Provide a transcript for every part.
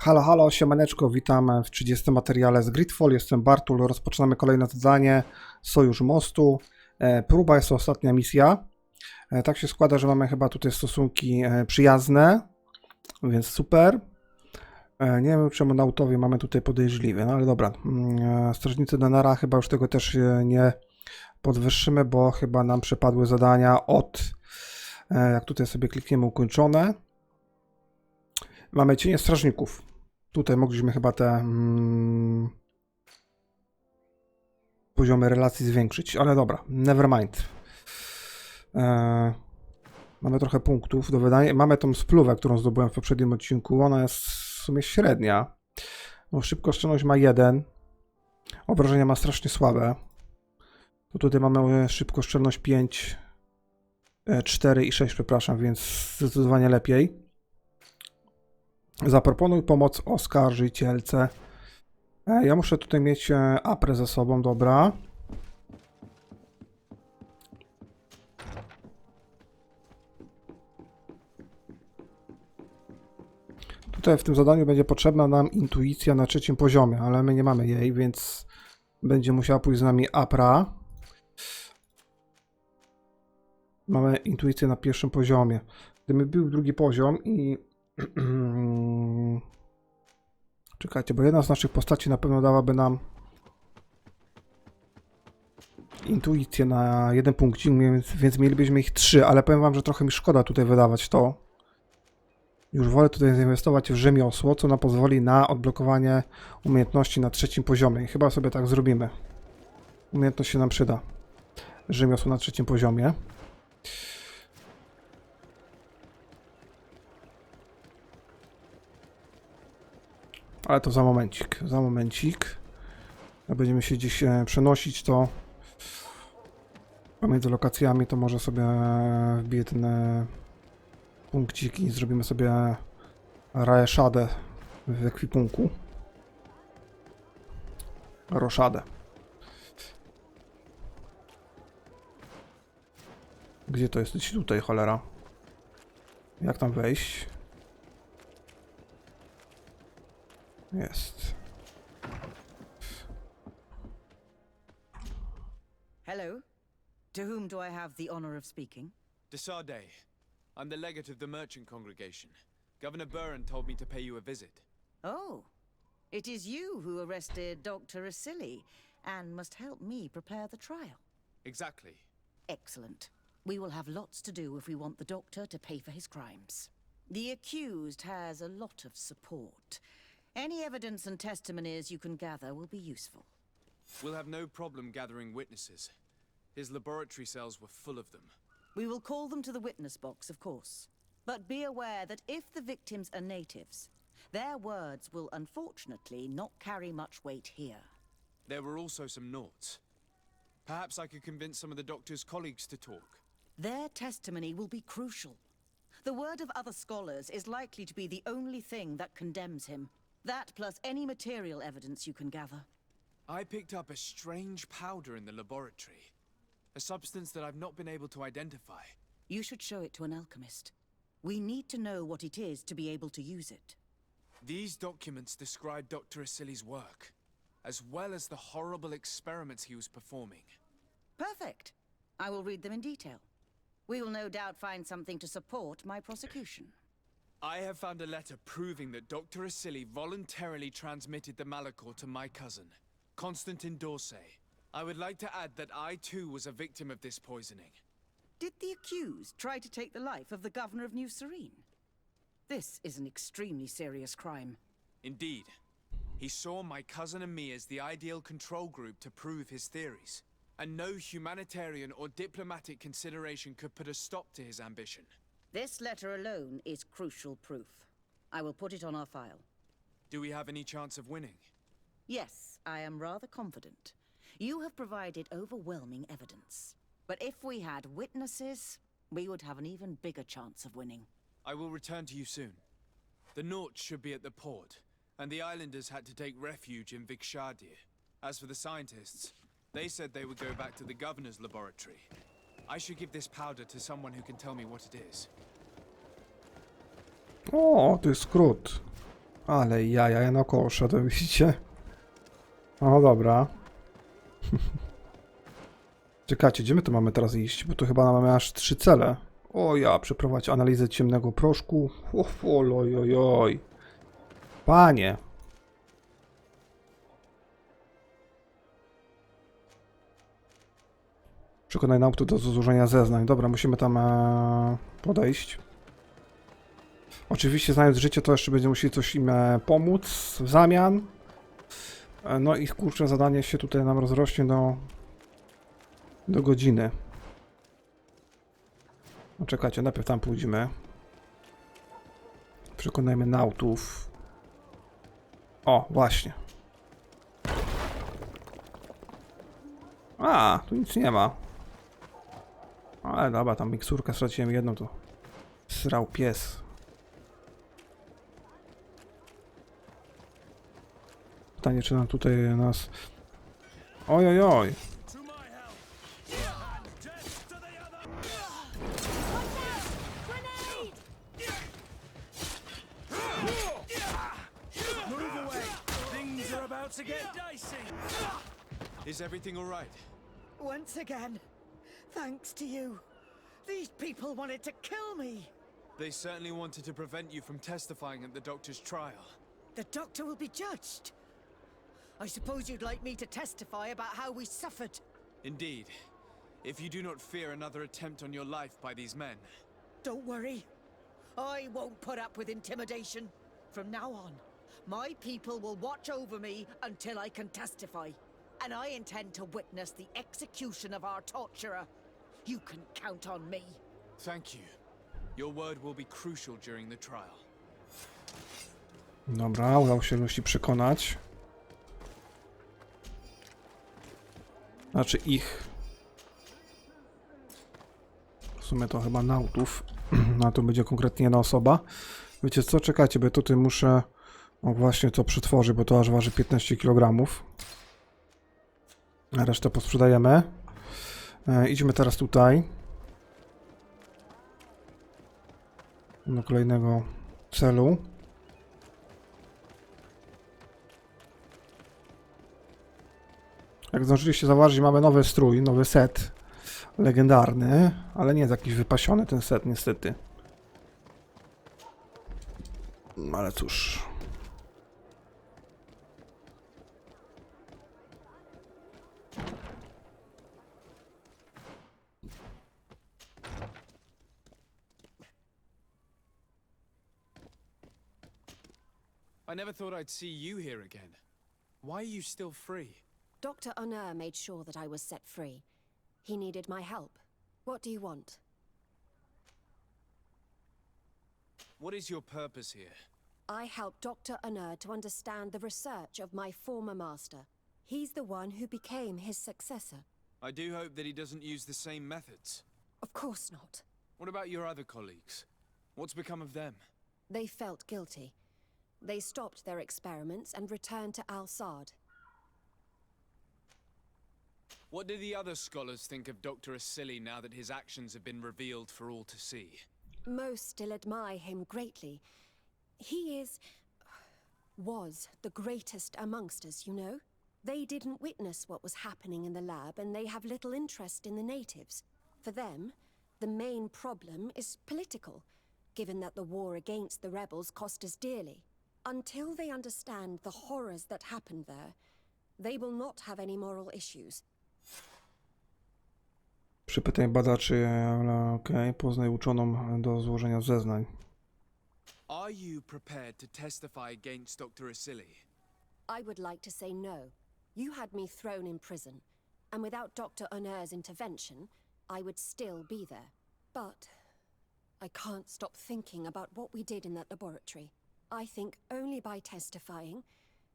Halo, halo, siemaneczko, witam w 30. materiale z Greedfall. Jestem Bartul, rozpoczynamy kolejne zadanie Sojusz Mostu. Próba jest to ostatnia misja. Tak się składa, że mamy chyba tutaj stosunki przyjazne, więc super. Nie wiem czemu na autowie mamy tutaj podejrzliwe, no ale dobra. Strażnicy Denara chyba już tego też nie podwyższymy, bo chyba nam przepadły zadania od, jak tutaj sobie klikniemy, ukończone. Mamy cienie strażników. Tutaj mogliśmy chyba te poziomy relacji zwiększyć, ale dobra, never mind. Mamy trochę punktów do wydania. Mamy tą spluwę, którą zdobyłem w poprzednim odcinku. Ona jest w sumie średnia. No, szybkoszczelność ma 1. Obrażenia ma strasznie słabe. To tutaj mamy szybkoszczelność 5, 4 i 6, przepraszam, więc zdecydowanie lepiej. Zaproponuj pomoc oskarżycielce. Ja muszę tutaj mieć aprę ze sobą, dobra. Tutaj w tym zadaniu będzie potrzebna nam intuicja na 3. poziomie, ale my nie mamy jej, więc będzie musiała pójść z nami apra. Mamy intuicję na 1. poziomie. Gdyby był 2. poziom i... Czekajcie, bo jedna z naszych postaci na pewno dałaby nam intuicję na 1 punkcik, więc mielibyśmy ich 3, ale powiem wam, że trochę mi szkoda tutaj wydawać to. Już wolę tutaj zainwestować w rzemiosło, co nam pozwoli na odblokowanie umiejętności na 3. poziomie. I chyba sobie tak zrobimy. Umiejętność się nam przyda. Rzemiosło na 3. poziomie. Ale to za momencik, za momencik. Jak będziemy się gdzieś przenosić, to pomiędzy lokacjami to może sobie wbiję ten punkcik i zrobimy sobie raszadę w ekwipunku. Roszadę. Gdzie to jest? Tutaj, cholera. Jak tam wejść? Jest. Hello. To whom do I have the honor of speaking? Desade. I'm the legate of the merchant congregation. Governor Burren told me to pay you a visit. Oh, it is you who arrested Dr. Asili and must help me prepare the trial. Exactly. Excellent. We will have lots to do if we want the doctor to pay for his crimes. The accused has a lot of support. Any evidence and testimonies you can gather will be useful. We'll have no problem gathering witnesses. His laboratory cells were full of them. We will call them to the witness box, of course. But be aware that if the victims are natives, their words will unfortunately not carry much weight here. There were also some noughts. Perhaps I could convince some of the doctor's colleagues to talk. Their testimony will be crucial. The word of other scholars is likely to be the only thing that condemns him. That plus any material evidence you can gather. I picked up a strange powder in the laboratory. A substance that I've not been able to identify. You should show it to an alchemist. We need to know what it is to be able to use it. These documents describe Dr. Asili's work, as well as the horrible experiments he was performing. Perfect. I will read them in detail. We will no doubt find something to support my prosecution. I have found a letter proving that Dr. Asili voluntarily transmitted the Malachor to my cousin, Constantin Dorsey. I would like to add that I too was a victim of this poisoning. Did the accused try to take the life of the governor of New Serene? This is an extremely serious crime. Indeed. He saw my cousin and me as the ideal control group to prove his theories. And no humanitarian or diplomatic consideration could put a stop to his ambition. This letter alone is crucial proof. I will put it on our file. Do we have any chance of winning? Yes, I am rather confident. You have provided overwhelming evidence. But if we had witnesses, we would have an even bigger chance of winning. I will return to you soon. The Naughts should be at the port, and the islanders had to take refuge in Vikshadir. As for the scientists, they said they would go back to the governor's laboratory. I should give this powder to someone who can tell me what it is. O, to jest skrót. Ale ja naokoło szedłem, widzicie? No dobra. Czekajcie, gdzie my tu mamy teraz iść? Bo tu chyba mamy aż 3 cele. O ja, przeprowadź analizę ciemnego proszku. Oj. Panie. Przekonaj naukowców do złożenia zeznań. Dobra, musimy tam podejść. Oczywiście, znając życie, to jeszcze będziemy musieli coś im pomóc w zamian. No i kurczę, zadanie się tutaj nam rozrośnie do godziny. No czekajcie, najpierw tam pójdziemy. Przekonajmy nautów. O, właśnie. A, tu nic nie ma. Ale dobra, tam miksurkę straciłem jedną, to srał pies. Pytanie, czy nam tutaj nas... Oj. Is everything all right? Once again, thanks to you. These people wanted to kill me. They certainly wanted to prevent you from testifying at the doctor's trial. The doctor will be judged. I suppose you'd like me to testify about how we suffered. Indeed. If you do not fear another attempt on your life by these men. Don't worry. I won't put up with intimidation. From now on, my people will watch over me until I can testify. And I intend to witness the execution of our torturer. You can count on me. Thank you. Your word will be crucial during the trial. Dobra, udało się gości przekonać. Znaczy ich. W sumie to chyba nautów. No to będzie konkretnie jedna osoba. Wiecie co, czekajcie, bo ja tutaj muszę... O właśnie to przetworzyć, bo to aż waży 15 kg. A resztę posprzedajemy. Idźmy teraz tutaj. Do kolejnego celu. Jak zdążyliście zauważyć, mamy nowy strój, nowy set. Legendarny, ale nie jest jakiś wypasiony ten set niestety. No ale cóż. I never thought I'd see you here again. Why are you still free? Dr. Honor made sure that I was set free. He needed my help. What do you want? What is your purpose here? I helped Dr. Honor to understand the research of my former master. He's the one who became his successor. I do hope that he doesn't use the same methods. Of course not. What about your other colleagues? What's become of them? They felt guilty. They stopped their experiments and returned to Al-Sad. What do the other scholars think of Dr. Asili now that his actions have been revealed for all to see? Most still admire him greatly. He was the greatest amongst us, you know? They didn't witness what was happening in the lab, and they have little interest in the natives. For them, the main problem is political, given that the war against the rebels cost us dearly. Until they understand the horrors that happened there, they will not have any moral issues. Przypytaj badaczy, ale okej, poznaj uczoną do złożenia zeznań. Are you prepared to testify against Dr. Asili? I would like to say no. You had me thrown in prison, and without Dr. Honor's intervention, I would still be there. But I can't stop thinking about what we did in that laboratory. I think only by testifying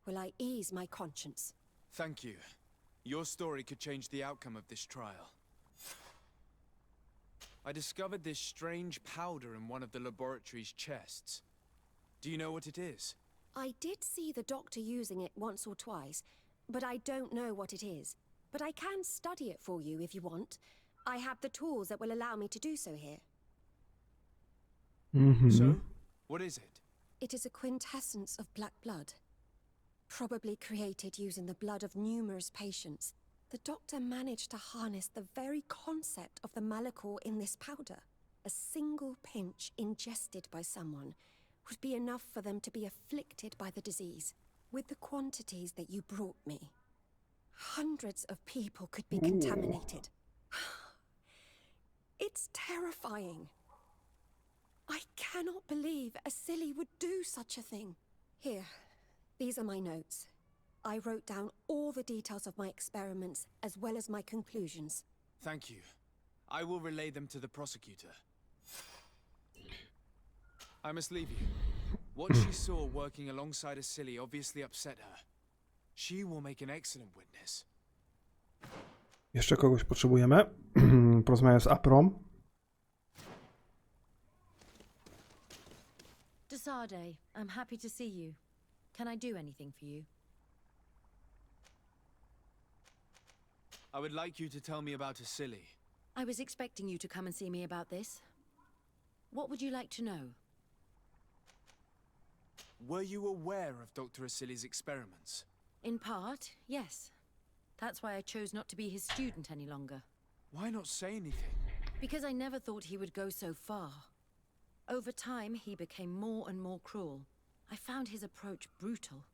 will I ease my conscience. Thank you. Your story could change the outcome of this trial. I discovered this strange powder in one of the laboratory's chests. Do you know what it is? I did see the doctor using it once or twice, but I don't know what it is. But I can study it for you if you want. I have the tools that will allow me to do so here. So, what is it? It is a quintessence of black blood. Probably created using the blood of numerous patients. The doctor managed to harness the very concept of the malachor in this powder. A single pinch ingested by someone would be enough for them to be afflicted by the disease. With the quantities that you brought me, hundreds of people could be contaminated. It's terrifying. I cannot believe a silly would do such a thing. Here, these are my notes. I wrote down all the details of my experiments as well as my conclusions. Thank you. I will relay them to the prosecutor. I must leave you. What she saw working alongside a silly obviously upset her. She will make an excellent witness. Jeszcze kogoś potrzebujemy. Porozmawiam z Aprą. Desade, I'm happy to see you. Can I do anything for you? I would like you to tell me about a silly. I was expecting you to come and see me about this. What would you like to know? Were you aware of Dr. Asili's experiments? In part, yes. That's why I chose not to be his student any longer. Why not say anything? Because I never thought he would go so far. Over time, he became more and more cruel. I found his approach brutal.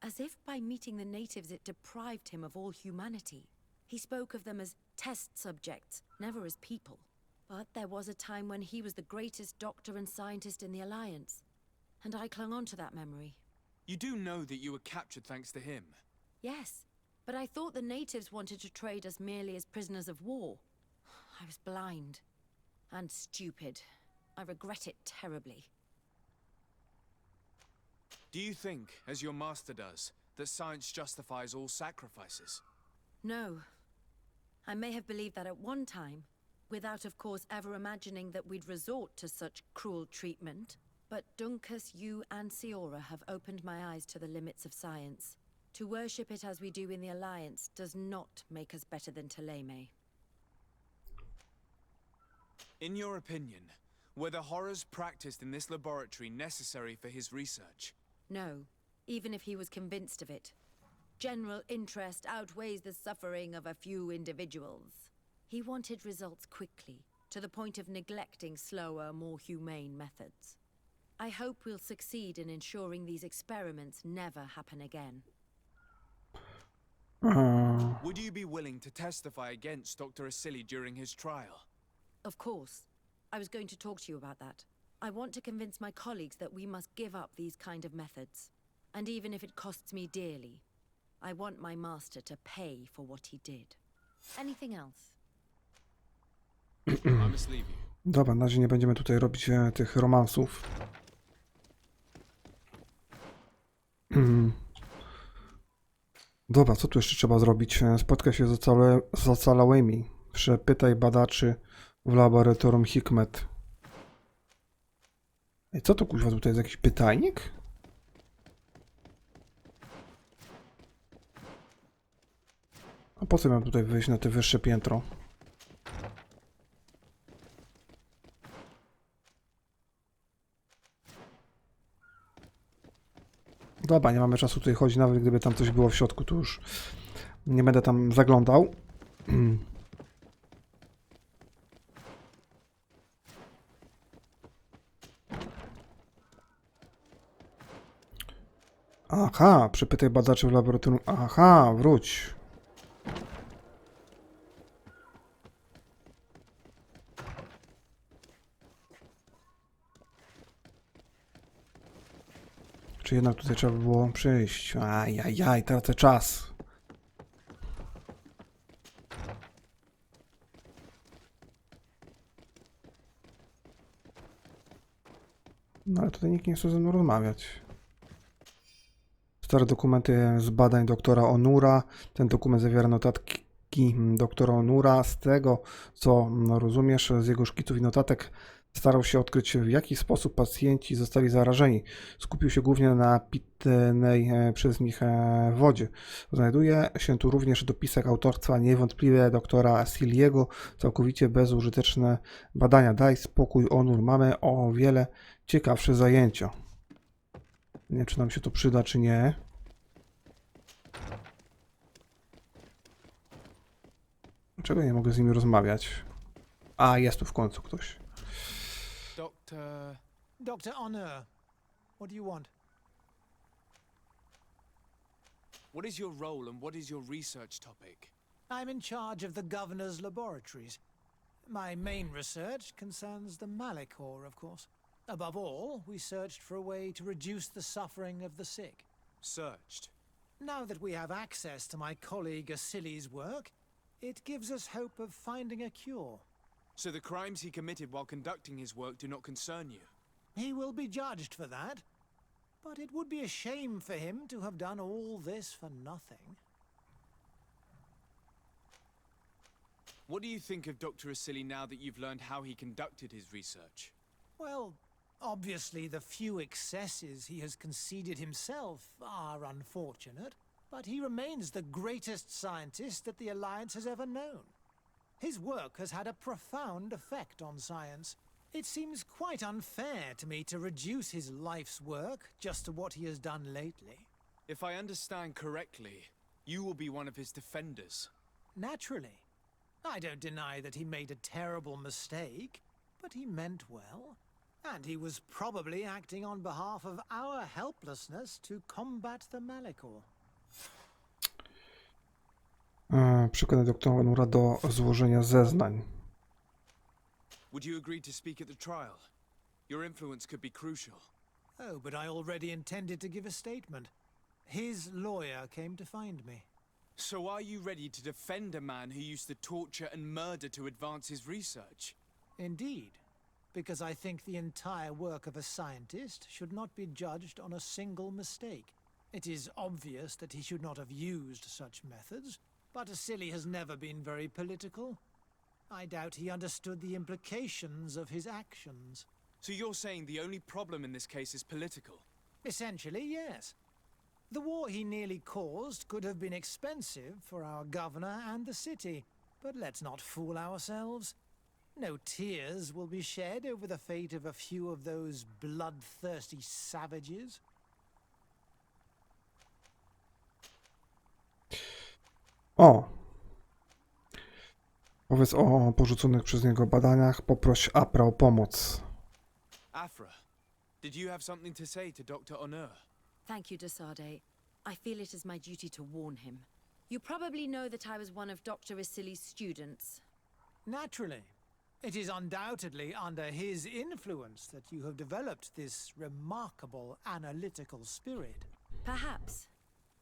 As if by meeting the natives it deprived him of all humanity. He spoke of them as test subjects, never as people. But there was a time when he was the greatest doctor and scientist in the Alliance. And I clung on to that memory. You do know that you were captured thanks to him. Yes, but I thought the natives wanted to trade us merely as prisoners of war. I was blind. And stupid. I regret it terribly. Do you think, as your master does, that science justifies all sacrifices? No. I may have believed that at one time, without of course ever imagining that we'd resort to such cruel treatment. But Dunkus, you and Siora have opened my eyes to the limits of science. To worship it as we do in the Alliance does not make us better than Teleme. In your opinion, were the horrors practiced in this laboratory necessary for his research? No, even if he was convinced of it. General interest outweighs the suffering of a few individuals. He wanted results quickly, to the point of neglecting slower, more humane methods. I hope we'll succeed in ensuring these experiments never happen again. Would you be willing to testify against Dr. Asili during his trial? Of course. I was going to talk to you about that. I want to convince my colleagues that we must give up these kind of methods. And even if it costs me dearly, I want my master to pay for what he did. Anything else? I must leave you. Dobra, na razie nie będziemy tutaj robić tych romansów. Dobra, co tu jeszcze trzeba zrobić? Spotkaj się z ocalałymi. Przepytaj badaczy w laboratorium Hikmet. Ej, co to kuźwa tutaj jest jakiś pytajnik? A po co miałem tutaj wyjść na te wyższe piętro? Dobra, nie mamy czasu tutaj chodzić, nawet gdyby tam coś było w środku, to już nie będę tam zaglądał. Aha, przepytaj badaczy w laboratorium. Aha, wróć. Czy jednak tutaj trzeba by było przyjść? Ajajaj, tracę czas. No ale tutaj nikt nie chce ze mną rozmawiać. Stare dokumenty z badań doktora Onura. Ten dokument zawiera notatki doktora Onura. Z tego, co rozumiesz z jego szkiców i notatek, starał się odkryć, w jaki sposób pacjenci zostali zarażeni. Skupił się głównie na pitnej przez nich wodzie. Znajduje się tu również dopisek autorstwa niewątpliwie doktora Siliego. Całkowicie bezużyteczne badania. Daj spokój, Onur. Mamy o wiele ciekawsze zajęcia. Nie wiem, czy nam się to przyda, czy nie. Dlaczego nie mogę z nimi rozmawiać? A, jest tu w końcu ktoś. Dr. Honor, what do you want? What is your role and what is your research topic? I'm in charge of the governor's laboratories. My main research concerns the Malachor, of course. Above all, we searched for a way to reduce the suffering of the sick. Searched. Now that we have access to my colleague Asili's work, it gives us hope of finding a cure. So the crimes he committed while conducting his work do not concern you? He will be judged for that. But it would be a shame for him to have done all this for nothing. What do you think of Dr. Asili now that you've learned how he conducted his research? Well, obviously the few excesses he has conceded himself are unfortunate, but he remains the greatest scientist that the Alliance has ever known. His work has had a profound effect on science. It seems quite unfair to me to reduce his life's work just to what he has done lately. If I understand correctly, you will be one of his defenders. Naturally. I don't deny that he made a terrible mistake, but he meant well. And he was probably acting on behalf of our helplessness to combat the Malachor. Przekonać doktora Honora do złożenia zeznań. Would you agree to speak at the trial? Your influence could be crucial. Oh, but I already intended to give a statement. His lawyer came to find me. So are you ready to defend a man who used to torture and murder to advance his research? Indeed, because I think the entire work of a scientist should not be judged on a single mistake. It is obvious that he should not have used such methods, but Asili has never been very political. I doubt he understood the implications of his actions. So you're saying the only problem in this case is political? Essentially, yes. The war he nearly caused could have been expensive for our governor and the city, but let's not fool ourselves. No tears will be shed over the fate of a few of those bloodthirsty savages. O! Powiedz o porzuconych przez niego badaniach. Poproś Apra o pomoc. Afra, did you have something to say to Dr. Honor? Thank you, Desade. I feel it is my duty to warn him. You probably know that I was one of Dr. Asili's students. Naturally. It is undoubtedly under his influence that you have developed this remarkable analytical spirit. Perhaps.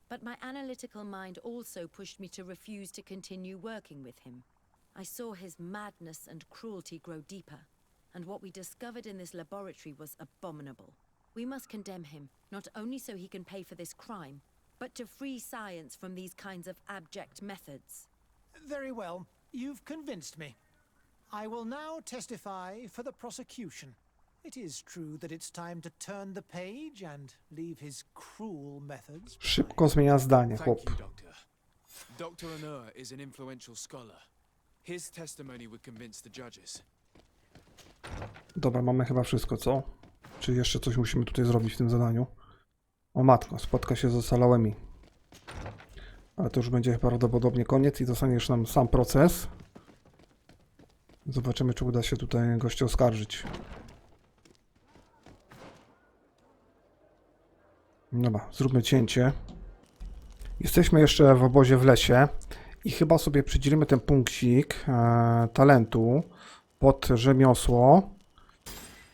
But my analytical mind also pushed me to refuse to continue working with him. I saw his madness and cruelty grow deeper, and what we discovered in this laboratory was abominable. We must condemn him, not only so he can pay for this crime, but to free science from these kinds of abject methods. Very well. You've convinced me. I will now testify for the prosecution. It is true that it's time to turn the page and leave his cruel methods. Szybko zmienia zdanie, chłop. Thank you, Doctor. Dr. Honor is an influential scholar. His testimony would convince the judges. Dobra, mamy chyba wszystko, co? Czy jeszcze coś musimy tutaj zrobić w tym zadaniu? O matko, spotka się z ocalałymi. Ale to już będzie prawdopodobnie koniec i dostaniesz nam sam proces. Zobaczymy, czy uda się tutaj gościa oskarżyć. Dobra, zróbmy cięcie. Jesteśmy jeszcze w obozie w lesie i chyba sobie przydzielimy ten punkcik talentu pod rzemiosło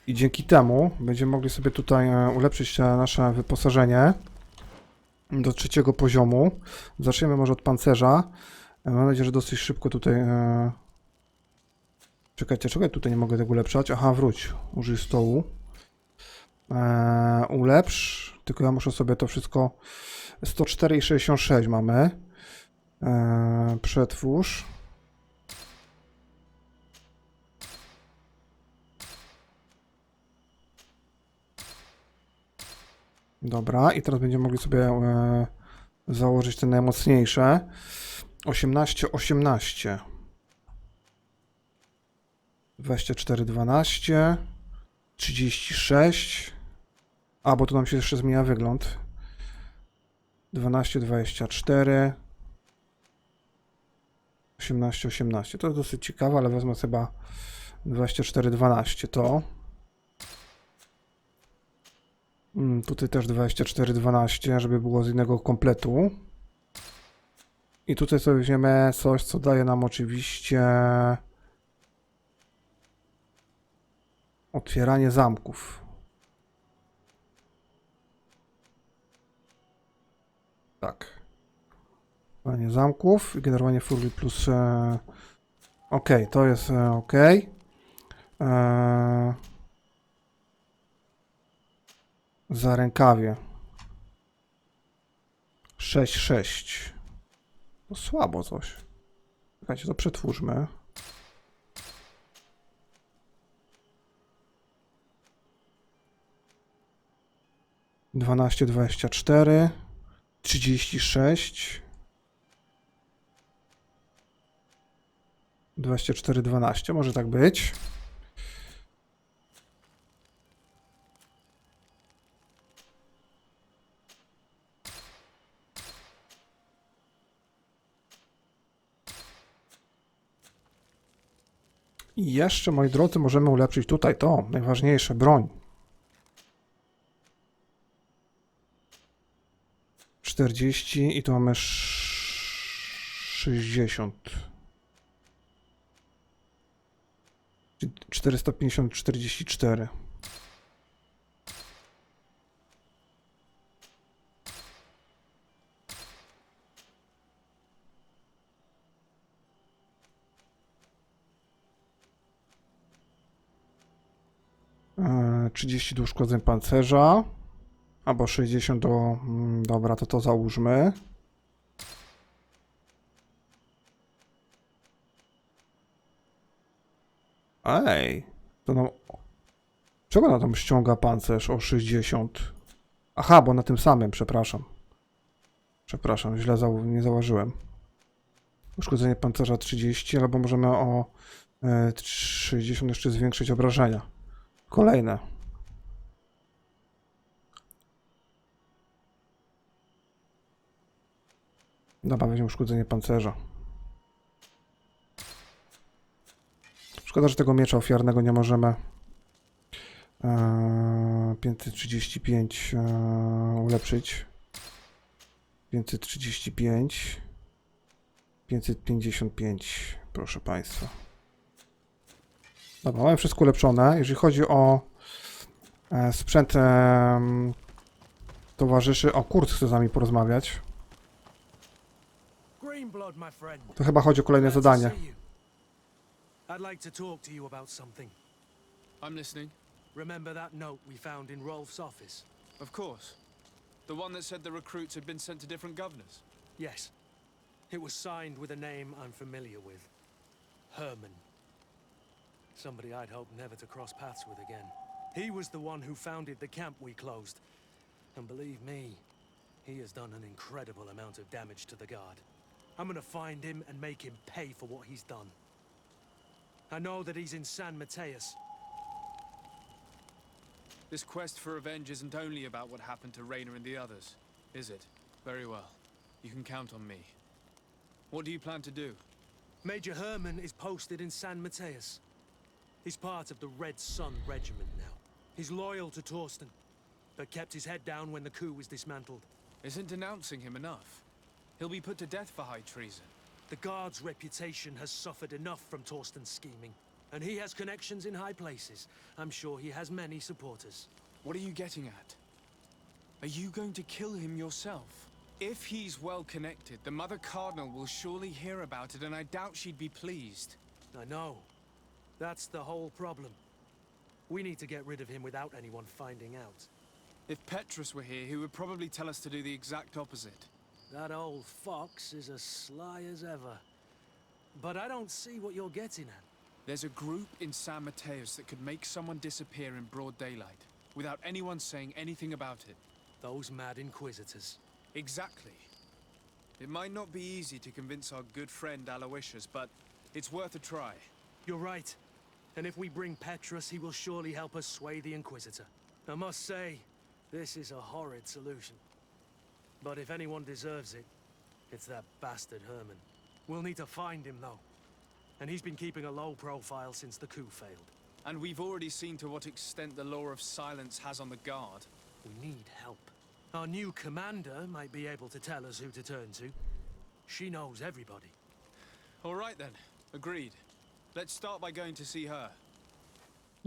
i dzięki temu będziemy mogli sobie tutaj ulepszyć nasze wyposażenie do 3. poziomu. Zaczniemy może od pancerza. Mam nadzieję, że dosyć szybko tutaj... Czekajcie, tutaj nie mogę tego ulepszać. Aha, wróć. Użyj stołu. Ulepsz. Tylko ja muszę sobie to wszystko... 104 i 66 mamy. Przetwórz. Dobra, i teraz będziemy mogli sobie założyć te najmocniejsze. 18, 18. 24, 12. 36. A, bo tu nam się jeszcze zmienia wygląd. 12, 24. 18, 18. To jest dosyć ciekawe, ale wezmę chyba 24, 12 to. Tutaj też 24, 12, żeby było z innego kompletu. I tutaj sobie weźmiemy coś, co daje nam oczywiście otwieranie zamków. Tak. Otwieranie zamków i generowanie furii plus... ok, to jest ok. Za rękawie. 6, 6. To słabo coś. Czekajcie, to przetwórzmy. Dwanaście, 24. 36. 24, 12. Może tak być. I jeszcze, moi drodzy, możemy ulepszyć tutaj to, najważniejsze, broń. 40 i tu mamy 60. 450, 44. Eee, 30 do uszkodzeń pancerza. Albo 60 do... dobra, to załóżmy. Ej, to nam... Czego na tam ściąga pancerz o 60? Aha, bo na tym samym, przepraszam. Przepraszam, źle nie zauważyłem. Uszkodzenie pancerza 30, albo możemy o 60 jeszcze zwiększyć obrażenia. Kolejne. Dobra, weźmiemy uszkodzenie pancerza. Szkoda, że tego miecza ofiarnego nie możemy 535 ulepszyć. 535. 555, proszę Państwa. Dobra, mamy wszystko ulepszone. Jeżeli chodzi o sprzęt towarzyszy... O, Kurt chce z nami porozmawiać. To chyba chodzi o kolejne zadanie. I'd like to talk to you about something. I'm listening. Remember that note we found in Rolf's office? Of course. The one that said the recruits had been sent to different governors. Yes. It was signed with a name I'm familiar with. Herman. Somebody I'd hoped never to cross paths with again. He was the one who founded the camp we closed. And believe me, he has done an incredible amount of damage to the Guard. I'm gonna find him and make him pay for what he's done. I know that he's in San Mateus. This quest for revenge isn't only about what happened to Raynor and the others, is it? Very well. You can count on me. What do you plan to do? Major Herman is posted in San Mateus. He's part of the Red Sun Regiment now. He's loyal to Torsten, but kept his head down when the coup was dismantled. Isn't denouncing him enough? He'll be put to death for high treason. The Guard's reputation has suffered enough from Torsten's scheming, and he has connections in high places. I'm sure he has many supporters. What are you getting at? Are you going to kill him yourself? If he's well connected, the Mother Cardinal will surely hear about it, and I doubt she'd be pleased. I know. That's the whole problem. We need to get rid of him without anyone finding out. If Petrus were here, he would probably tell us to do the exact opposite. That old fox is as sly as ever. But I don't see what you're getting at. There's a group in San Mateus that could make someone disappear in broad daylight, without anyone saying anything about it. Those mad inquisitors. Exactly. It might not be easy to convince our good friend Aloysius, but it's worth a try. You're right. And if we bring Petrus, he will surely help us sway the Inquisitor. I must say, This is a horrid solution. But if anyone deserves it, it's that bastard Herman. We'll need to find him, though. And he's been keeping a low profile since the coup failed. And we've already seen to what extent the law of silence has on the guard. We need help. Our new commander might be able to tell us who to turn to. She knows everybody. All right then, agreed. Let's start by going to see her.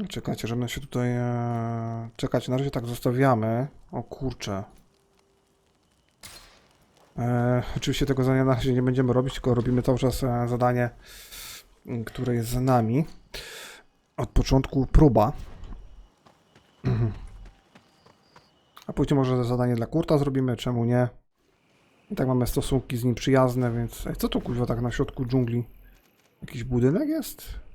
Czekajcie, żeby się tutaj... Czekajcie, na razie tak zostawiamy. O kurczę. Oczywiście tego zadania na razie nie będziemy robić, tylko robimy cały czas zadanie, które jest za nami. Od początku próba. A później może zadanie dla Kurta zrobimy, czemu nie? I tak mamy stosunki z nim przyjazne, więc... Co tu kuźwa tak na środku dżungli? Jakiś budynek jest?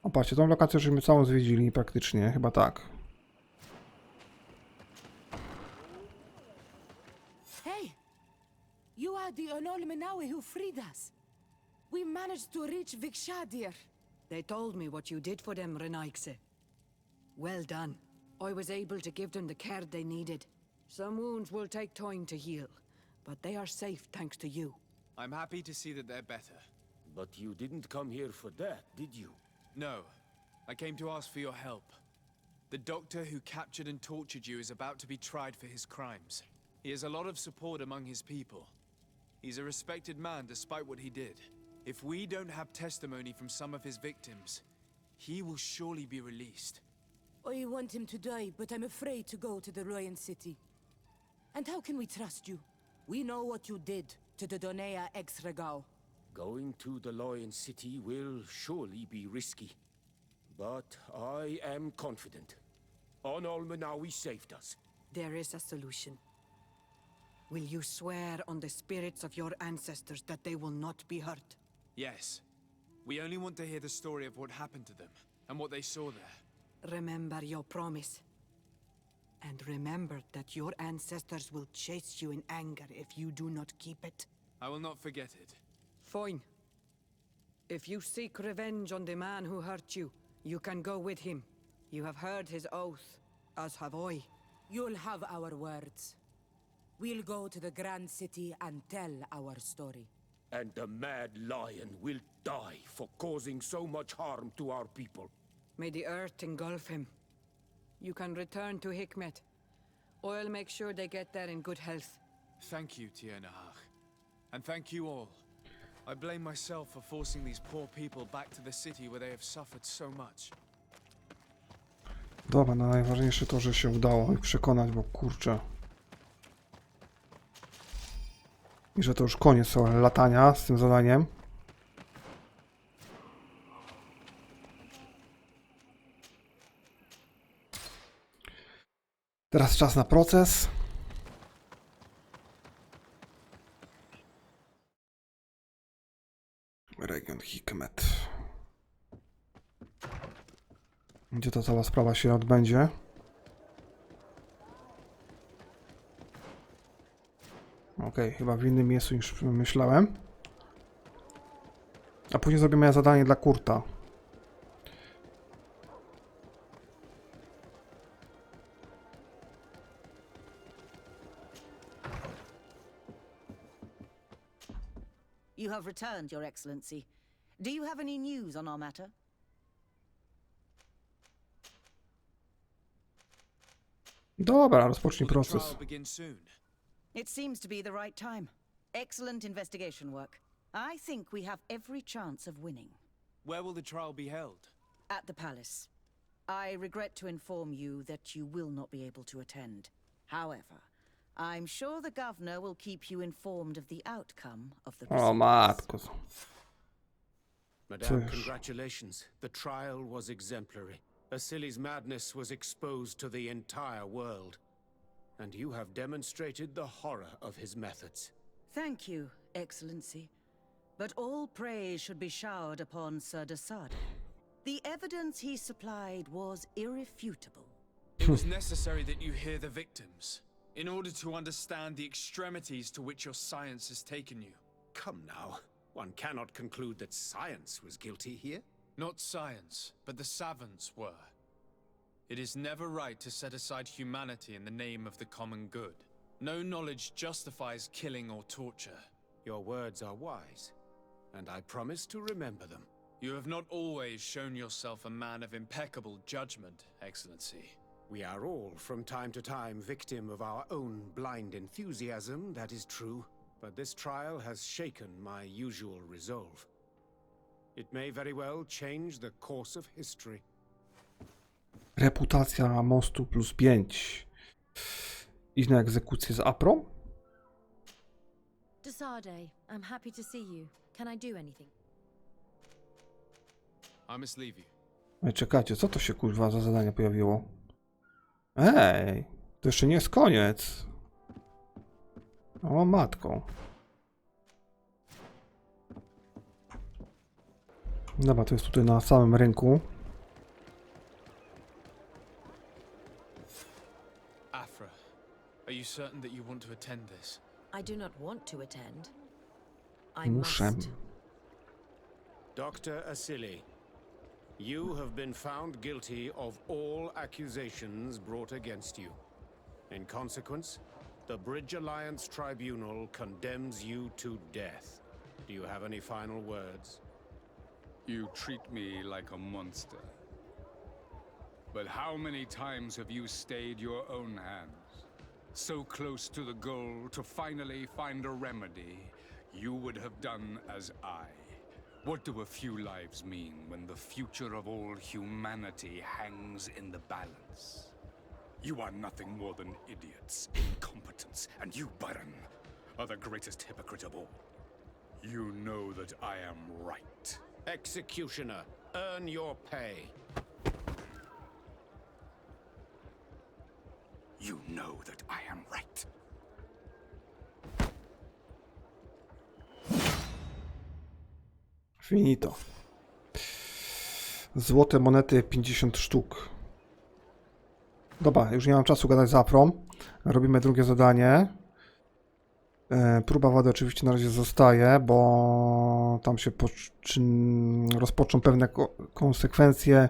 O, patrzcie, tą lokację żeśmy całą zwiedzili praktycznie, chyba tak. Hey! You are the Anolmenawi who freed us. We managed to reach Vikshaadir. They told me what you did for them, Renaikse. Well done. I was able to give them the care they needed. Some wounds will take time to heal, but they are safe thanks to you. I'm happy to see that they're better. But you didn't come here for that, did you? No, I came to ask for your help. The doctor who captured and tortured you is about to be tried for his crimes. He has a lot of support among his people. He's a respected man despite what he did. If we don't have testimony from some of his victims, he will surely be released. I want him to die, but I'm afraid to go to the Royan city. And how can we trust you? We know what you did to the Donea ex-Regao. Going to the Lion City will surely be risky. But I am confident. Anolmenawi saved us. There is a solution. Will you swear on the spirits of your ancestors that they will not be hurt? Yes. We only want to hear the story of what happened to them, and what they saw there. Remember your promise. And remember that your ancestors will chase you in anger if you do not keep it. I will not forget it. Fine. If you seek revenge on the man who hurt you, you can go with him. You have heard his oath, as have I. You'll have our words. We'll go to the Grand City and tell our story. And the mad lion will die for causing so much harm to our people. May the earth engulf him. You can return to Hikmet. I'll make sure they get there in good health. Thank you, Tiernahach. And thank you all. I blame myself for forcing these poor people back to the city where they have suffered so much. Dobra, no najważniejsze to, że się udało ich przekonać, bo kurczę. I że to już koniec latania z tym zadaniem. Teraz czas na proces. Region Hikmet. Gdzie ta cała sprawa się odbędzie? Okej, chyba w innym miejscu niż myślałem. A później zrobimy zadanie dla Kurta. You have returned, Your Excellency. Do you have any news on our matter? Dobra, rozpocznij Will the proces. trial begin soon? It seems to be the right time. Excellent investigation work. I think we have every chance of winning. Where will the trial be held? At the palace. I regret to inform you that you will not be able to attend. However, I'm sure the governor will keep you informed of the outcome of the O proceedings. matko. Madame, Cóż. congratulations. The trial was exemplary. Asili's madness was exposed to the entire world. And you have demonstrated the horror of his methods. Thank you, Excellency. But all praise should be showered upon Sir Desaad. The evidence he supplied was irrefutable. It was necessary that you hear the victims, in order to understand the extremities to which your science has taken you. Come now. One cannot conclude that science was guilty here. Not science, but the savants were. It is never right to set aside humanity in the name of the common good. No knowledge justifies killing or torture. Your words are wise, and I promise to remember them. You have not always shown yourself a man of impeccable judgment, Excellency. We are all, from time to time, victim of our own blind enthusiasm, that is true. But this trial has shaken my usual resolve. It may very well change the course of history. Reputacja mostu +5. Iść na egzekucję z Aprą? Desade, I'm happy to see you. Can I do anything? I must leave you. Ej, czekajcie, co to się kurwa za zadanie pojawiło? Ej, to jeszcze nie jest koniec. O matko. Dobra, to jest tutaj na samym rynku. Afra, are you certain that you want to attend this? I do not want to attend. I Muszę. must. Dr. Asili, you have been found guilty of all accusations brought against you. In consequence, the Bridge Alliance Tribunal condemns you to death. Do you have any final words? You treat me like a monster. But how many times have you stayed your own hands? So close to the goal to finally find a remedy, you would have done as I. What do a few lives mean when the future of all humanity hangs in the balance? You are nothing more than idiots, incompetents, and you, Baron, are the greatest hypocrite of all. You know that I am right. Executioner, earn your pay. You know that I am right. Finito. Złote monety 50 sztuk. Dobra, już nie mam czasu gadać z Aprą. Robimy drugie zadanie. Próba wady oczywiście na razie zostaje, bo tam się rozpoczną pewne konsekwencje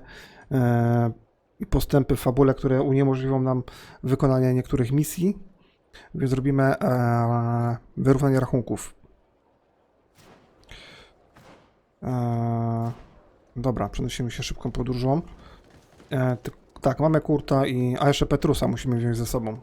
i postępy w fabule, które uniemożliwią nam wykonanie niektórych misji. Więc zrobimy wyrównanie rachunków. Dobra, przenosimy się szybką podróżą. Tak, mamy Kurta a jeszcze Petrusa musimy wziąć ze sobą.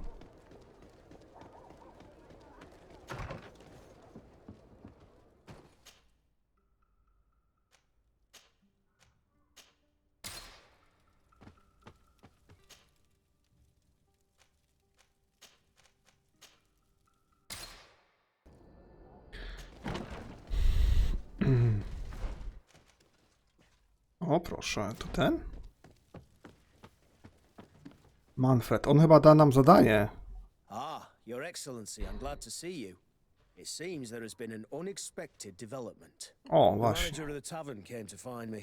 O, proszę, to ten? Manfred, on chyba da nam zadanie. Ah, Your Excellency, I'm glad to see you. It seems there has been an unexpected development. O, The właśnie. manager of the tavern came to find me.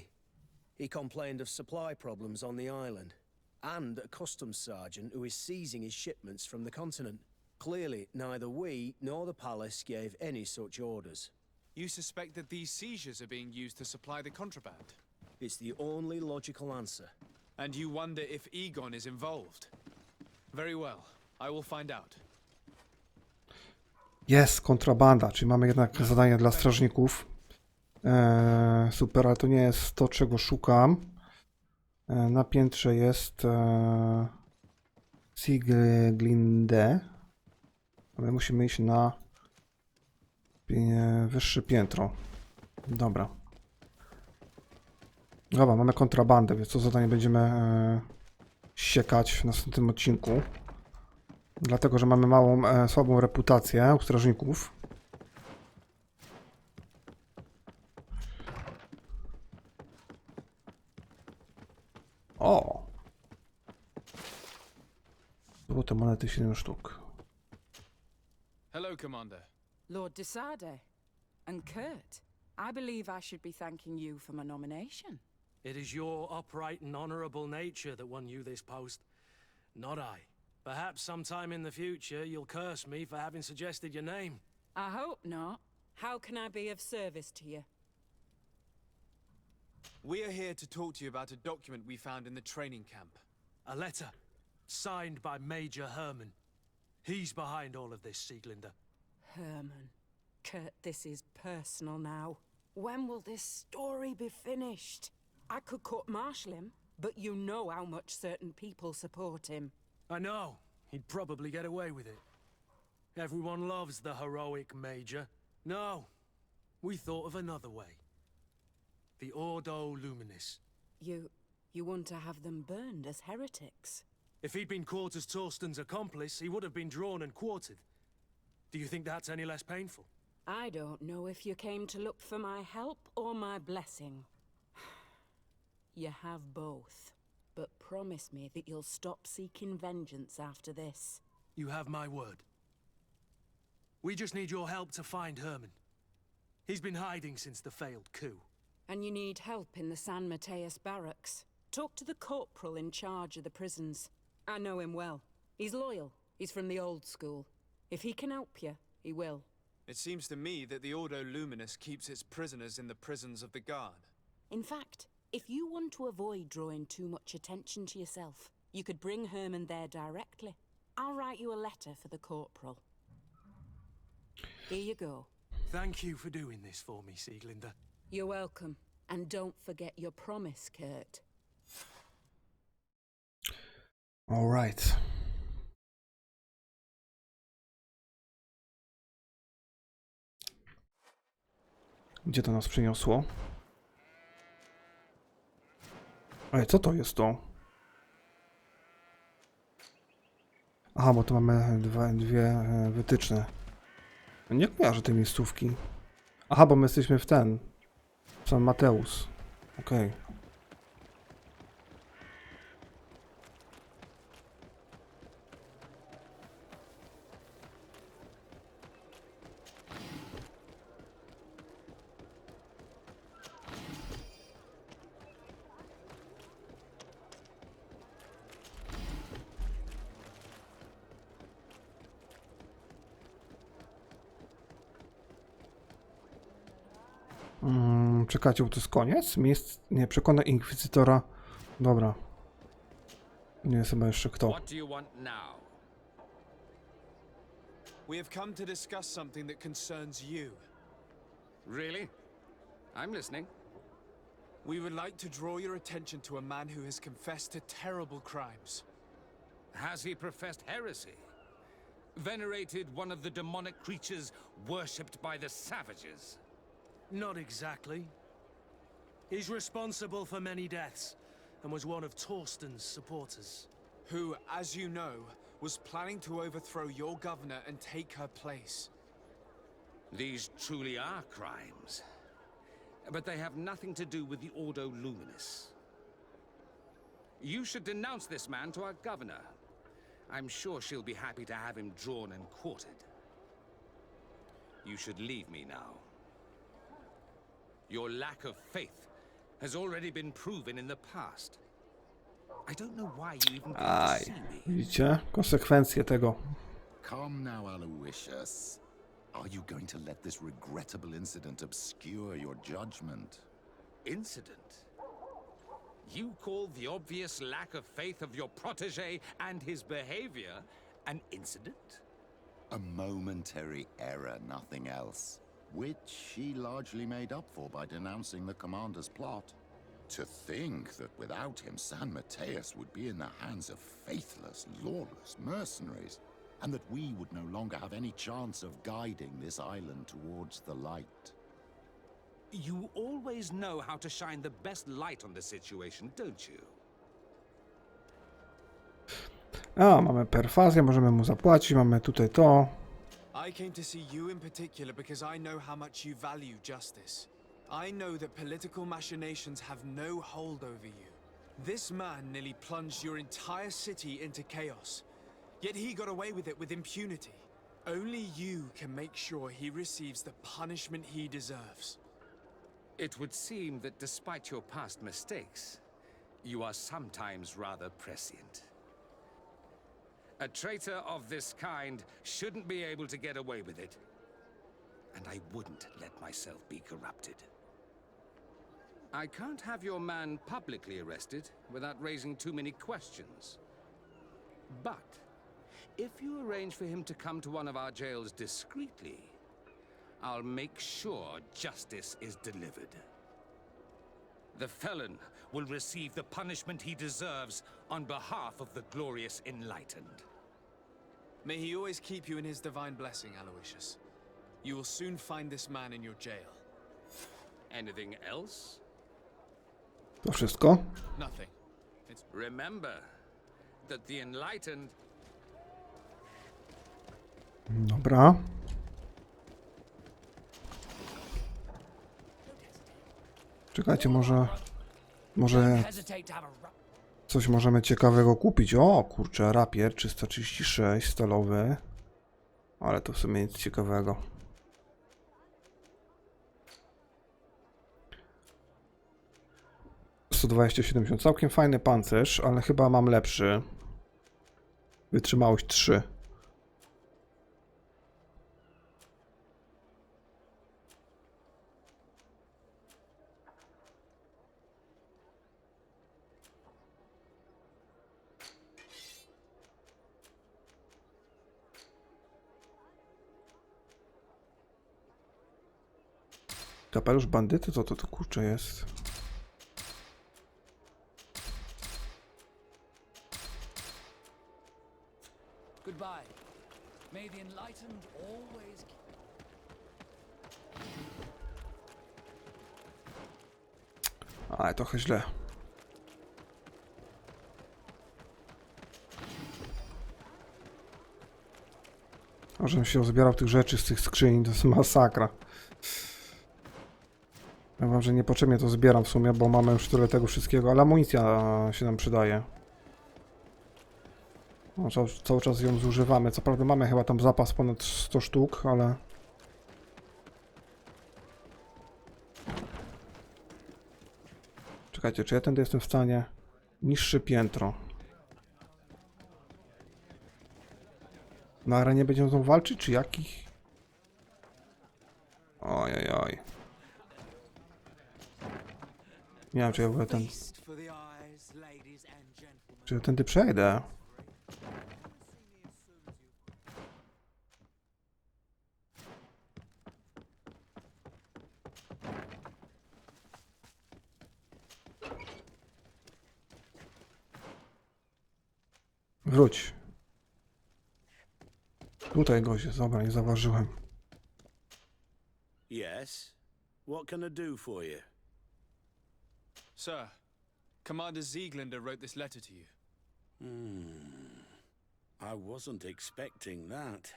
He complained of supply problems on the island, and a customs sergeant who is seizing his shipments from the continent. Clearly, neither we nor the palace gave any such orders. You suspect that these seizures are being used to supply the contraband? It's the only logical answer. And you wonder if Egon is involved? Very well, I will find out. Jest kontrabanda, czyli mamy jednak zadanie dla strażników. Super, ale to nie jest to, czego szukam. Na piętrze jest Sieglinde. Ale musimy iść na wyższe piętro. Dobra. Dobra, mamy kontrabandę, więc to zadanie będziemy siekać w następnym odcinku. Dlatego, że mamy słabą reputację u strażników. O! Złote monety 7 sztuk. Hello, Commander. Lord Desade and Kurt, I believe I should be thanking you for my nomination. It is your upright and honorable nature that won you this post, not I. Perhaps sometime in the future you'll curse me for having suggested your name. I hope not. How can I be of service to you? We are here to talk to you about a document we found in the training camp. A letter, signed by Major Herman. He's behind all of this, Sieglinder. Herman. Kurt, this is personal now. When will this story be finished? I could court-martial him, but you know how much certain people support him. I know. He'd probably get away with it. Everyone loves the heroic Major. No, we thought of another way. The Ordo Luminis. You want to have them burned as heretics? If he'd been caught as Torsten's accomplice, he would have been drawn and quartered. Do you think that's any less painful? I don't know if you came to look for my help or my blessing. You have both. But promise me that you'll stop seeking vengeance after this. You have my word. We just need your help to find Herman. He's been hiding since the failed coup. And you need help in the San Mateus barracks. Talk to the corporal in charge of the prisons. I know him well. He's loyal. He's from the old school. If he can help you, he will. It seems to me that the Ordo Luminous keeps its prisoners in the prisons of the guard. In fact, if you want to avoid drawing too much attention to yourself, you could bring Herman there directly. I'll write you a letter for the corporal. Here you go. Thank you for doing this for me, Sieglinder. You're welcome. And don't forget your promise, Kurt. All right. Gdzie to nas przyniosło? Ej, co to jest to? Aha, bo tu mamy dwie wytyczne. Nie kojarzę tej miejscówki. Aha, bo my jesteśmy w ten. San Mateus. Okej. Czekajcie, bo to jest koniec? Nie, przekonaj inkwizytora. Dobra. Nie jest chyba jeszcze kto. What do you want now? We have come to discuss something that concerns you. Really? I'm listening. We would like to draw your attention to a man who has confessed to terrible crimes. Has he professed heresy? Venerated one of the demonic creatures worshipped by the savages? Not exactly. He's responsible for many deaths, and was one of Torsten's supporters. Who, as you know, was planning to overthrow your governor and take her place. These truly are crimes. But they have nothing to do with the Ordo Luminis. You should denounce this man to our governor. I'm sure she'll be happy to have him drawn and quartered. You should leave me now. Your lack of faith has already been proven in the past. I don't know why you even came to see me. Widzicie? Konsekwencje tego. Come now, Aloysius. Are you going to let this regrettable incident obscure your judgment? Incident? You call the obvious lack of faith of your protege and his behavior an incident? A momentary error, nothing else. Which he largely made up for by denouncing the commander's plot. To think that without him, San Mateus would be in the hands of faithless, lawless mercenaries, and that we would no longer have any chance of guiding this island towards the light. You always know how to shine the best light on the situation, don't you? A, mamy perfazję, możemy mu zapłacić, mamy tutaj to. I came to see you in particular because I know how much you value justice. I know that political machinations have no hold over you. This man nearly plunged your entire city into chaos, yet he got away with it with impunity. Only you can make sure he receives the punishment he deserves. It would seem that despite your past mistakes, you are sometimes rather prescient. A traitor of this kind shouldn't be able to get away with it. And I wouldn't let myself be corrupted. I can't have your man publicly arrested without raising too many questions. But if you arrange for him to come to one of our jails discreetly, I'll make sure justice is delivered. The felon will receive the punishment he deserves on behalf of the glorious enlightened. May he always keep you in his divine blessing, Aloysius. You will soon find this man in your jail. Anything else? To wszystko? Nothing. Remember that the enlightened... Dobra. Czekajcie, może coś możemy ciekawego kupić. O, kurczę, rapier 336 stalowy. Ale to w sumie nic ciekawego. $127, całkiem fajny pancerz, ale chyba mam lepszy. Wytrzymałość 3. Kapelusz bandyty? Co to kurczę jest? Goodbye. May the enlightened always... Ale trochę źle. Żebym się zbierał tych rzeczy z tych skrzyń, to jest masakra. Ja wam, że niepotrzebnie to zbieram w sumie, bo mamy już tyle tego wszystkiego, ale amunicja się nam przydaje. No, cały czas ją zużywamy. Co prawda mamy chyba tam zapas ponad 100 sztuk, ale... Czekajcie, czy ja tędy jestem w stanie? Niższe piętro. Na arenie będziemy z nią walczyć, czy jakich? Ojojoj. Nie wiem, czy ja w ogóle ten... Czy ja tędy przejdę? Wróć. Tutaj gość jest, dobra, nie zauważyłem. Yes? What can I do for you? Sir, Commander Zieglander wrote this letter to you. I wasn't expecting that.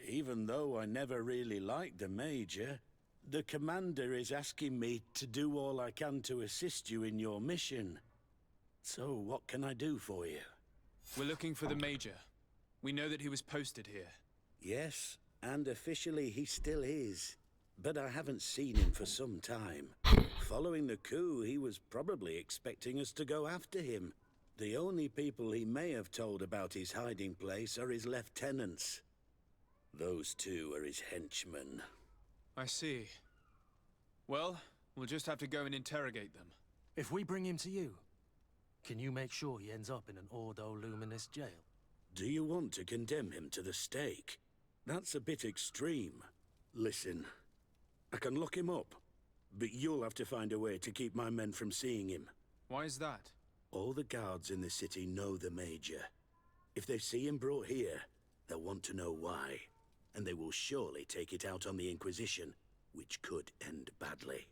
Even though I never really liked the Major, the Commander is asking me to do all I can to assist you in your mission. So what can I do for you? We're looking for the Major. We know that he was posted here. Yes, and officially he still is. But I haven't seen him for some time. Following the coup, he was probably expecting us to go after him. The only people he may have told about his hiding place are his lieutenants. Those two are his henchmen. I see. Well, we'll just have to go and interrogate them. If we bring him to you, can you make sure he ends up in an Ordo Luminous jail? Do you want to condemn him to the stake? That's a bit extreme. Listen, I can lock him up, but you'll have to find a way to keep my men from seeing him. Why is that? All the guards in the city know the Major. If they see him brought here, they'll want to know why, and they will surely take it out on the Inquisition, which could end badly.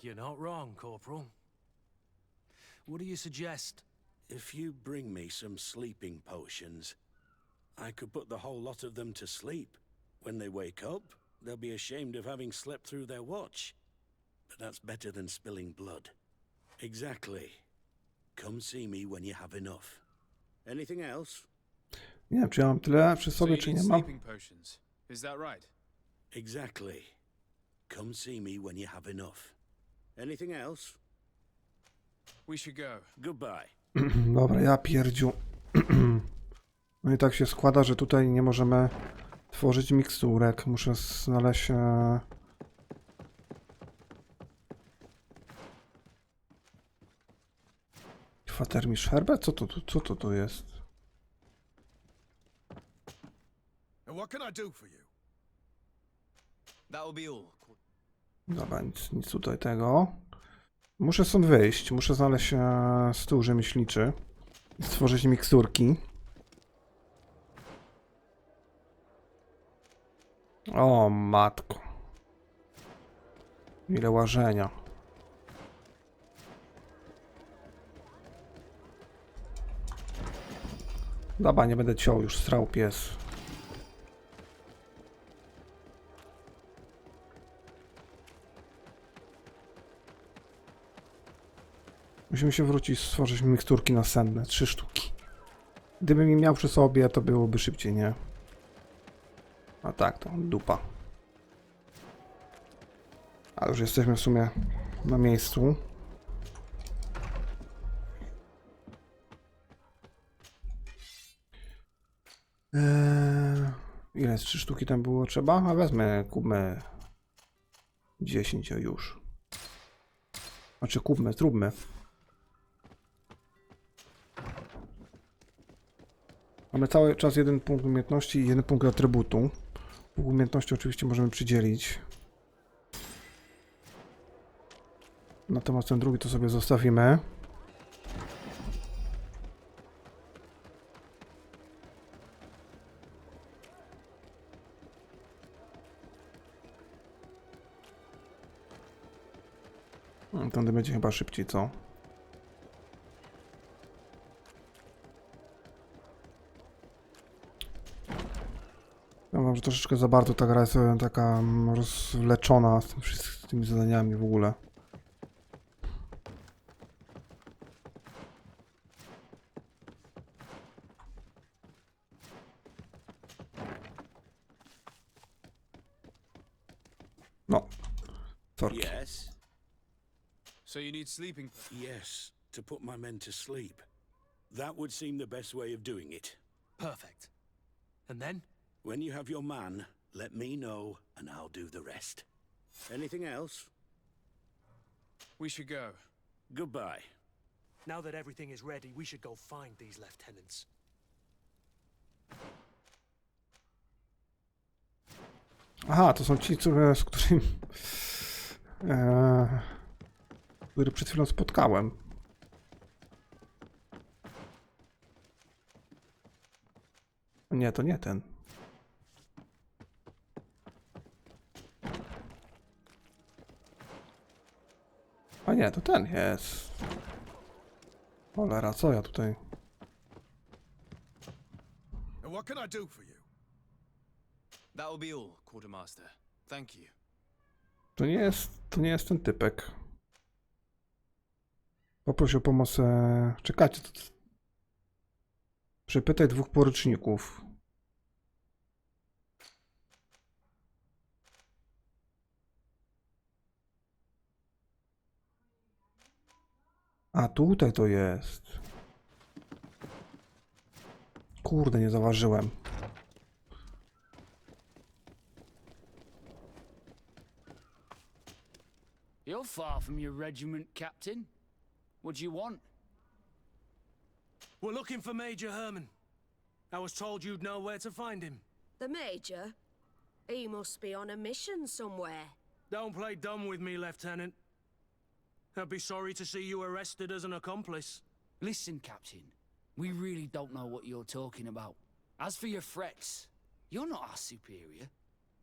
You're not wrong, Corporal. What do you suggest? If you bring me some sleeping potions, I could put the whole lot of them to sleep. When they wake up, they'll be ashamed of having slept through their watch. But that's better than spilling blood. Exactly. Come see me when you have enough. Anything else? Nie wiem, czy ja mam tyle przy sobie, czy nie mam. Sleeping potions. Is that right? Exactly. Come see me when you have enough. Anything else? We should go. Goodbye. Dobra, ja pierdziu. No i tak się składa, że tutaj nie możemy tworzyć miksturek. Muszę znaleźć... Kwatermistrz Herbert? Co to jest? And what can I do for you? That will be all. Dobra, nic tutaj tego. Muszę stąd wyjść. Muszę znaleźć stół rzemieślniczy i stworzyć miksturki. O matko. Ile łażenia. Dobra, nie będę ciął już, strał pies. Musimy się wrócić, stworzyć miksturki nasenne, 3 sztuki. Gdybym je miał przy sobie, to byłoby szybciej, nie? A tak, to dupa. A już jesteśmy w sumie na miejscu. Ile z 3 sztuki tam było trzeba? A wezmę, kupmy 10 już. Znaczy kupmy, zróbmy. Mamy cały czas 1 punkt umiejętności i 1 punkt atrybutu. Punkt umiejętności oczywiście możemy przydzielić. Natomiast ten drugi to sobie zostawimy. Ten będzie chyba szybciej, co? Ja wiem, że troszeczkę za bardzo ta gra jest taka rozwleczona z tym wszystkimi zadaniami w ogóle. No. Sorki. Yes. So you need sleeping? Yes, to put my men to sleep. That would seem the best way of doing it. Perfect. And then? When you have your man, let me know and I'll do the rest. Anything else? We should go. Goodbye. Now that everything is ready, we should go find these lieutenants. Aha, to są ci, z którymi... który przed chwilą spotkałem. Nie, to nie ten. A nie, to ten jest. Cholera, co ja tutaj... And what can I do for you? That will be all, Quartermaster. Thank you. To nie jest ten typek. Poproś o pomoc. Czekajcie. Przepytaj 2 poruczników. A tutaj to jest. Kurde, nie zauważyłem. You're far from your regiment, Captain. What do you want? We're looking for Major Herman. I was told you'd know where to find him. The Major? He must be on a mission somewhere. Don't play dumb with me, Lieutenant. I'd be sorry to see you arrested as an accomplice. Listen, Captain. We really don't know what you're talking about. As for your threats, you're not our superior.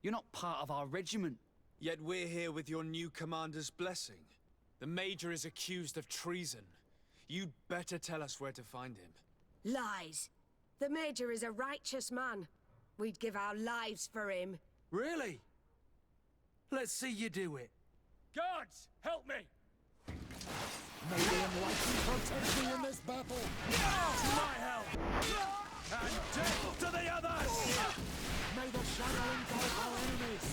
You're not part of our regiment. Yet we're here with your new commander's blessing. The Major is accused of treason. You'd better tell us where to find him. Lies. The Major is a righteous man. We'd give our lives for him. Really? Let's see you do it. Guards, help me! May the enlightened protect me in this battle. To my help! And death to the others! May the shadow engulf our enemies.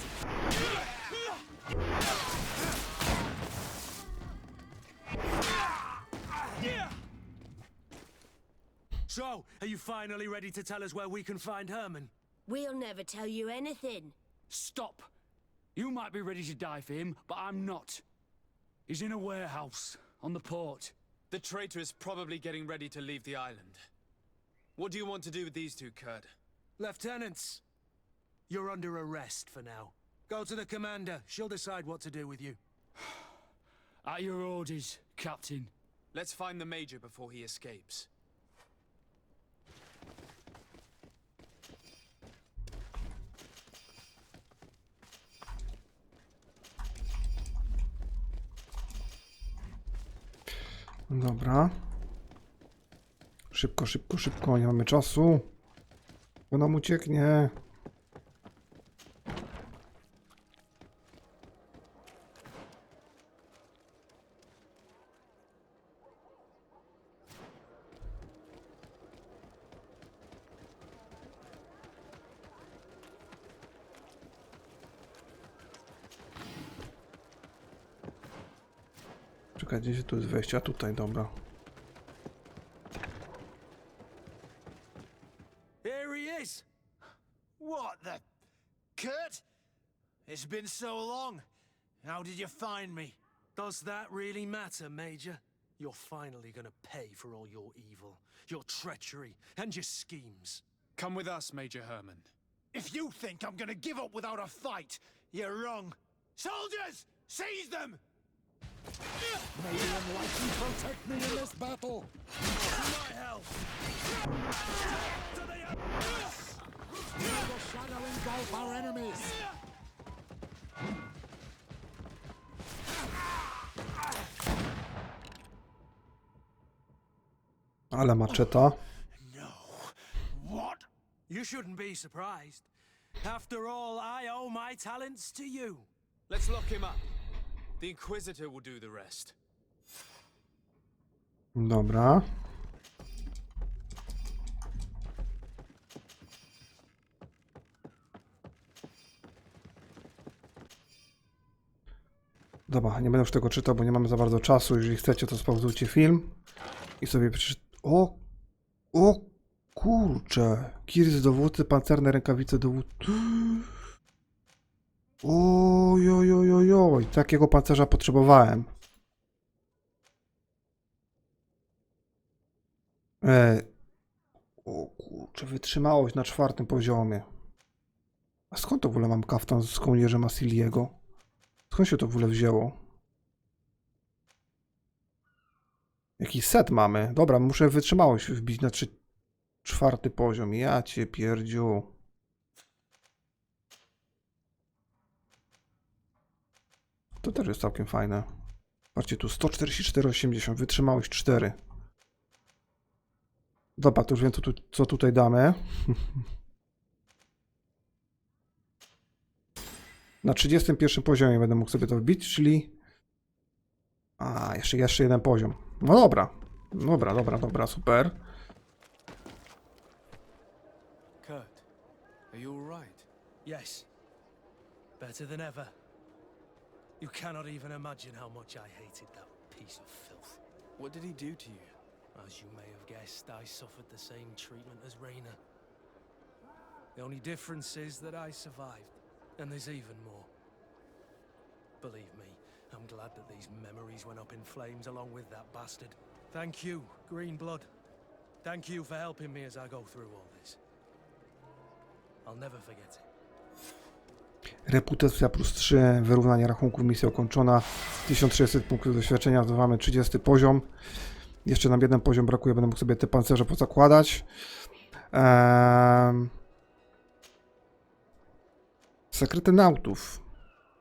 So, are you finally ready to tell us where we can find Herman? We'll never tell you anything. Stop! You might be ready to die for him, but I'm not. He's in a warehouse on the port. The traitor is probably getting ready to leave the island. What do you want to do with these two, Kurt? Lieutenants, you're under arrest for now. Go to the commander. She'll decide what to do with you. At your orders, Captain. Let's find the Major before he escapes. Dobra. Szybko, szybko, szybko, nie mamy czasu. Bo nam ucieknie. Czekaj, gdzie tu jest wejście? A tutaj, dobra. Here he is. What the... Kurt? It's been so long. How did you find me? Does that really matter, Major? You're finally gonna pay for all your evil, your treachery, and your schemes. Come with us, Major Herman. If you think I'm gonna give up without a fight, you're wrong. Soldiers! Seize them! May the enlightened protect me in this battle! To my help! May the shadow engulf our enemies! Ale maczeta. What? You shouldn't be surprised. After all, I owe my talents to you. Let's lock him up. The Inquisitor will do the rest. Dobra. Dobra, nie będę już tego czytał, bo nie mamy za bardzo czasu. Jeżeli chcecie, to spauzujcie film i sobie O kurcze. Kir z dowódcy, pancerne rękawice dowódcy. Ojojojojoj, takiego pancerza potrzebowałem. O kurczę, wytrzymałość na 4. poziomie. A skąd to w ogóle mam kaftan z kołnierzem Asiliego? Skąd się to w ogóle wzięło? Jaki set mamy? Dobra, muszę wytrzymałość wbić na 4. poziom. Ja cię pierdziu. To też jest całkiem fajne. Patrzcie tu, 144,80, wytrzymałość 4. Dobra, to już wiem, co tutaj damy. Na 31 poziomie będę mógł sobie to wbić, czyli... A, jeszcze jeden poziom. No dobra. Dobra, super. Kurt, are you all right? Yes. Better than ever. You cannot even imagine how much I hated that piece of filth. What did he do to you? As you may have guessed, I suffered the same treatment as Raina. The only difference is that I survived, and there's even more. Believe me, I'm glad that these memories went up in flames along with that bastard. Thank you, Green Blood. Thank you for helping me as I go through all this. I'll never forget it. Reputacja +3, wyrównanie rachunków, misja ukończona, 1600 punktów doświadczenia, zdobywamy 30 poziom. Jeszcze nam 1 poziom brakuje, będę mógł sobie te pancerze pozakładać. Sekrety nautów.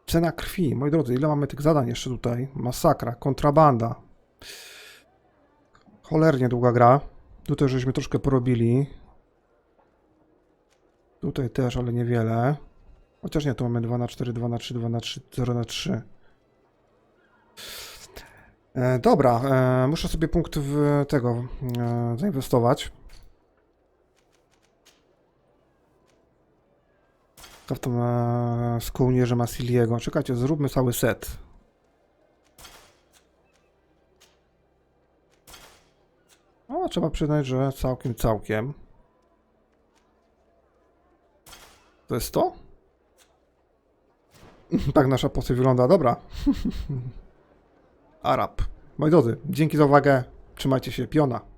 Cena krwi. Moi drodzy, ile mamy tych zadań jeszcze tutaj? Masakra, kontrabanda. Cholernie długa gra. Tutaj żeśmy troszkę porobili. Tutaj też, ale niewiele. Chociaż nie, tu mamy 2 na 4, 2 na 3, 2 na 3, 0 na 3. Dobra, muszę sobie punkt w tego zainwestować. Kaftan z kołnierzem Asiliego. Czekajcie, zróbmy cały set. O, trzeba przyznać, że całkiem. To jest to? Tak nasza postać wygląda, dobra. Arab. Moi drodzy, dzięki za uwagę. Trzymajcie się, piona.